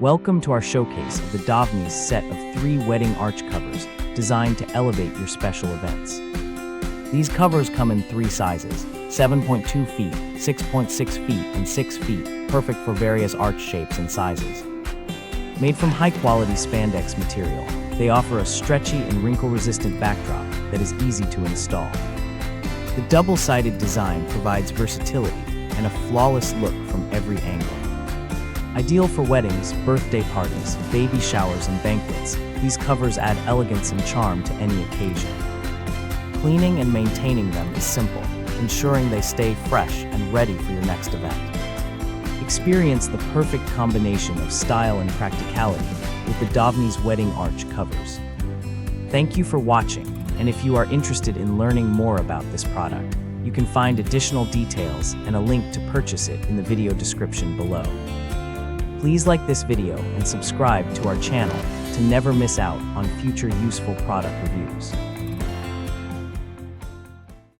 Welcome to our showcase of the Dovnis Set of 3 wedding arch covers designed to elevate your special events. These covers come in 3 sizes, 7.2 feet, 6.6 feet, and 6 feet, perfect for various arch shapes and sizes. Made from high-quality spandex material, they offer a stretchy and wrinkle-resistant backdrop that is easy to install. The double-sided design provides versatility and a flawless look from every angle. Ideal for weddings, birthday parties, baby showers, and banquets, these covers add elegance and charm to any occasion. Cleaning and maintaining them is simple, ensuring they stay fresh and ready for your next event. Experience the perfect combination of style and practicality with the Dovnis wedding arch covers. Thank you for watching, and if you are interested in learning more about this product, you can find additional details and a link to purchase it in the video description below. Please like this video and subscribe to our channel to never miss out on future useful product reviews.